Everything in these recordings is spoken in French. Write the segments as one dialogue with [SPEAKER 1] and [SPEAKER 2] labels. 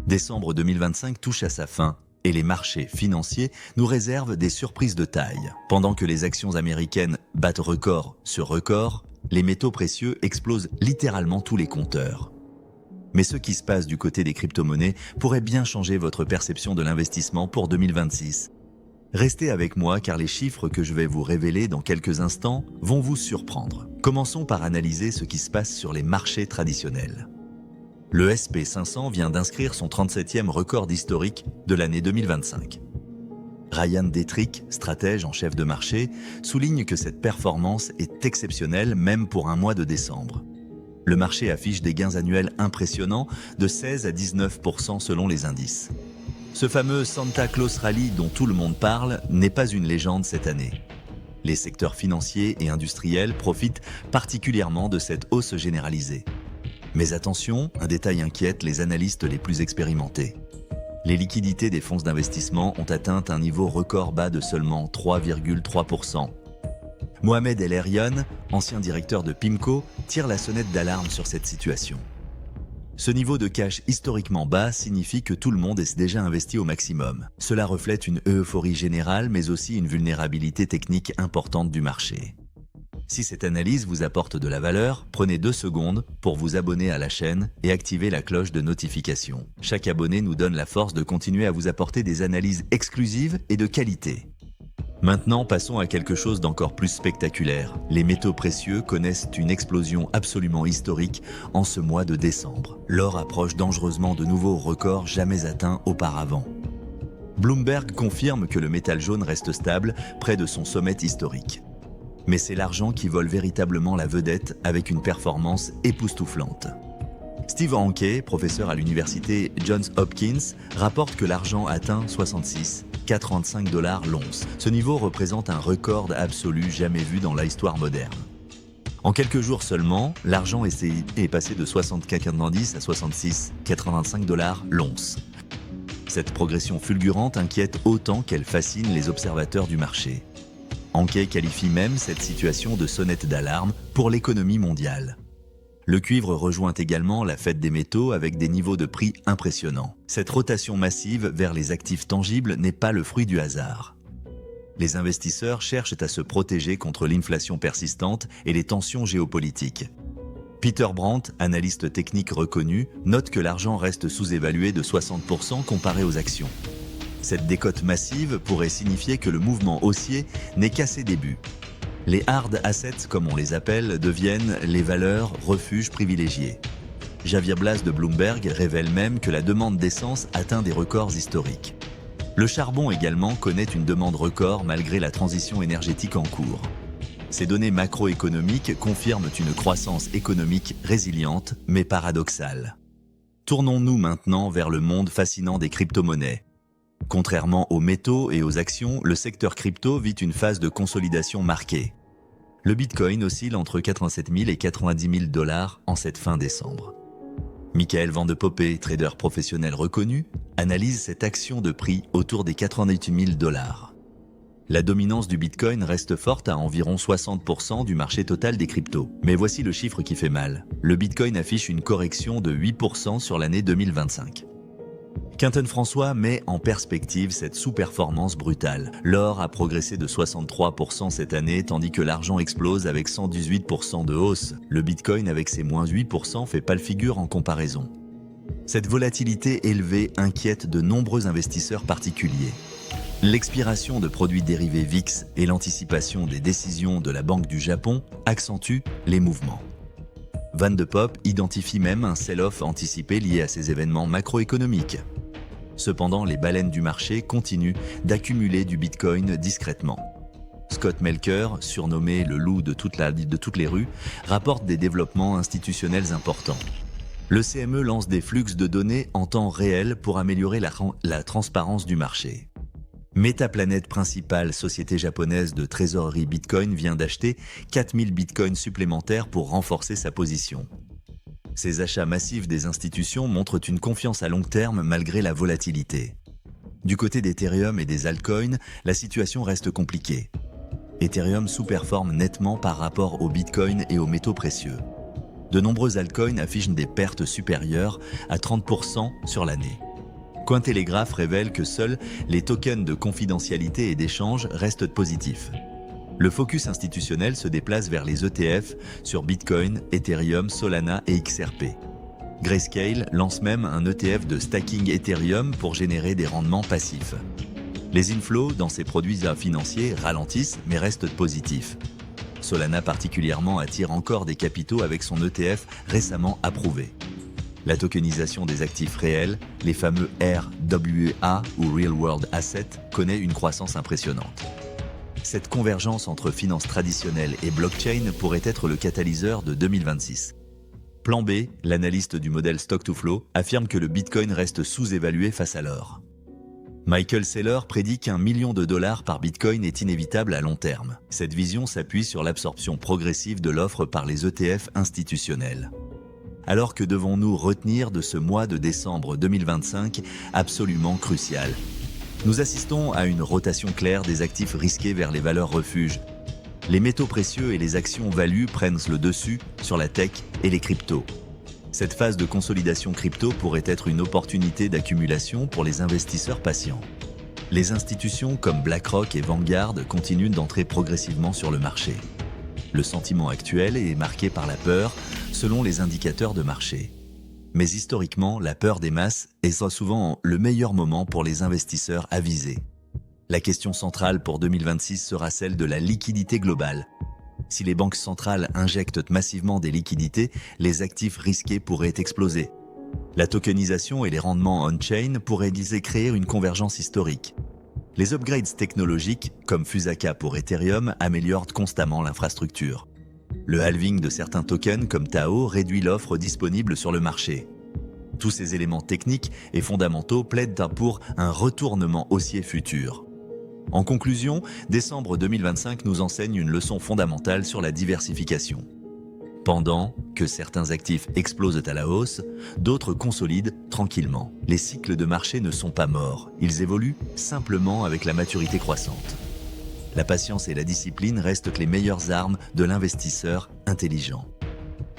[SPEAKER 1] Décembre 2025 touche à sa fin et les marchés financiers nous réservent des surprises de taille. Pendant que les actions américaines battent record sur record, les métaux précieux explosent littéralement tous les compteurs. Mais ce qui se passe du côté des crypto-monnaies pourrait bien changer votre perception de l'investissement pour 2026. Restez avec moi car les chiffres que je vais vous révéler dans quelques instants vont vous surprendre. Commençons par analyser ce qui se passe sur les marchés traditionnels. Le SP500 vient d'inscrire son 37e record historique de l'année 2025. Ryan Detrick, stratège en chef de marché, souligne que cette performance est exceptionnelle même pour un mois de décembre. Le marché affiche des gains annuels impressionnants de 16 à 19% selon les indices. Ce fameux Santa Claus Rally dont tout le monde parle n'est pas une légende cette année. Les secteurs financiers et industriels profitent particulièrement de cette hausse généralisée. Mais attention, un détail inquiète les analystes les plus expérimentés. Les liquidités des fonds d'investissement ont atteint un niveau record bas de seulement 3,3%. Mohamed El Erian, ancien directeur de PIMCO, tire la sonnette d'alarme sur cette situation. Ce niveau de cash historiquement bas signifie que tout le monde est déjà investi au maximum. Cela reflète une euphorie générale, mais aussi une vulnérabilité technique importante du marché. Si cette analyse vous apporte de la valeur, prenez 2 secondes pour vous abonner à la chaîne et activer la cloche de notification. Chaque abonné nous donne la force de continuer à vous apporter des analyses exclusives et de qualité. Maintenant, passons à quelque chose d'encore plus spectaculaire. Les métaux précieux connaissent une explosion absolument historique en ce mois de décembre. L'or approche dangereusement de nouveaux records jamais atteints auparavant. Bloomberg confirme que le métal jaune reste stable près de son sommet historique. Mais c'est l'argent qui vole véritablement la vedette avec une performance époustouflante. Steve Hanke, professeur à l'université Johns Hopkins, rapporte que l'argent atteint 66,45 $ l'once. Ce niveau représente un record absolu jamais vu dans l'histoire moderne. En quelques jours seulement, l'argent est passé de 64,90 à 66,85 $ l'once. Cette progression fulgurante inquiète autant qu'elle fascine les observateurs du marché. Hanke qualifie même cette situation de sonnette d'alarme pour l'économie mondiale. Le cuivre rejoint également la fête des métaux avec des niveaux de prix impressionnants. Cette rotation massive vers les actifs tangibles n'est pas le fruit du hasard. Les investisseurs cherchent à se protéger contre l'inflation persistante et les tensions géopolitiques. Peter Brandt, analyste technique reconnu, note que l'argent reste sous-évalué de 60% comparé aux actions. Cette décote massive pourrait signifier que le mouvement haussier n'est qu'à ses débuts. Les hard assets, comme on les appelle, deviennent les valeurs refuges privilégiés. Javier Blas de Bloomberg révèle même que la demande d'essence atteint des records historiques. Le charbon également connaît une demande record malgré la transition énergétique en cours. Ces données macroéconomiques confirment une croissance économique résiliente mais paradoxale. Tournons-nous maintenant vers le monde fascinant des crypto-monnaies. Contrairement aux métaux et aux actions, le secteur crypto vit une phase de consolidation marquée. Le Bitcoin oscille entre 87 000 et 90 000 $ en cette fin décembre. Michael Van de Poppe, trader professionnel reconnu, analyse cette action de prix autour des 88 000 $. La dominance du Bitcoin reste forte à environ 60% du marché total des cryptos. Mais voici le chiffre qui fait mal. Le Bitcoin affiche une correction de 8% sur l'année 2025. Quinten François met en perspective cette sous-performance brutale. L'or a progressé de 63% cette année, tandis que l'argent explose avec 118% de hausse. Le Bitcoin avec ses moins 8% fait pâle figure en comparaison. Cette volatilité élevée inquiète de nombreux investisseurs particuliers. L'expiration de produits dérivés VIX et l'anticipation des décisions de la Banque du Japon accentuent les mouvements. Van de Poppe identifie même un sell-off anticipé lié à ces événements macroéconomiques. Cependant, les baleines du marché continuent d'accumuler du Bitcoin discrètement. Scott Melker, surnommé le loup de toutes les rues, rapporte des développements institutionnels importants. Le CME lance des flux de données en temps réel pour améliorer la transparence du marché. Metaplanet principale, société japonaise de trésorerie Bitcoin, vient d'acheter 4000 Bitcoins supplémentaires pour renforcer sa position. Ces achats massifs des institutions montrent une confiance à long terme malgré la volatilité. Du côté d'Ethereum et des altcoins, la situation reste compliquée. Ethereum sous-performe nettement par rapport au Bitcoin et aux métaux précieux. De nombreux altcoins affichent des pertes supérieures à 30% sur l'année. Cointelegraph révèle que seuls les tokens de confidentialité et d'échange restent positifs. Le focus institutionnel se déplace vers les ETF sur Bitcoin, Ethereum, Solana et XRP. Grayscale lance même un ETF de stacking Ethereum pour générer des rendements passifs. Les inflows dans ces produits financiers ralentissent mais restent positifs. Solana particulièrement attire encore des capitaux avec son ETF récemment approuvé. La tokenisation des actifs réels, les fameux RWA ou Real World Assets, connaît une croissance impressionnante. Cette convergence entre finances traditionnelles et blockchain pourrait être le catalyseur de 2026. Plan B, l'analyste du modèle Stock-to-Flow, affirme que le Bitcoin reste sous-évalué face à l'or. Michael Saylor prédit qu'$1 million par Bitcoin est inévitable à long terme. Cette vision s'appuie sur l'absorption progressive de l'offre par les ETF institutionnels. Alors que devons-nous retenir de ce mois de décembre 2025 absolument crucial? Nous assistons à une rotation claire des actifs risqués vers les valeurs refuges. Les métaux précieux et les actions value prennent le dessus sur la tech et les cryptos. Cette phase de consolidation crypto pourrait être une opportunité d'accumulation pour les investisseurs patients. Les institutions comme BlackRock et Vanguard continuent d'entrer progressivement sur le marché. Le sentiment actuel est marqué par la peur, selon les indicateurs de marché. Mais historiquement, la peur des masses est souvent le meilleur moment pour les investisseurs avisés. La question centrale pour 2026 sera celle de la liquidité globale. Si les banques centrales injectent massivement des liquidités, les actifs risqués pourraient exploser. La tokenisation et les rendements on-chain pourraient créer une convergence historique. Les upgrades technologiques, comme Fusaka pour Ethereum, améliorent constamment l'infrastructure. Le halving de certains tokens comme Tao réduit l'offre disponible sur le marché. Tous ces éléments techniques et fondamentaux plaident pour un retournement haussier futur. En conclusion, décembre 2025 nous enseigne une leçon fondamentale sur la diversification. Pendant que certains actifs explosent à la hausse, d'autres consolident tranquillement. Les cycles de marché ne sont pas morts, ils évoluent simplement avec la maturité croissante. La patience et la discipline restent les meilleures armes de l'investisseur intelligent.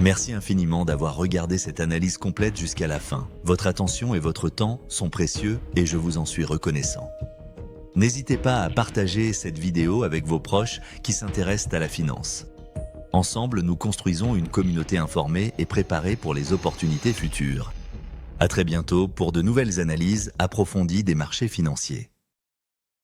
[SPEAKER 1] Merci infiniment d'avoir regardé cette analyse complète jusqu'à la fin. Votre attention et votre temps sont précieux et je vous en suis reconnaissant. N'hésitez pas à partager cette vidéo avec vos proches qui s'intéressent à la finance. Ensemble, nous construisons une communauté informée et préparée pour les opportunités futures. À très bientôt pour de nouvelles analyses approfondies des marchés financiers.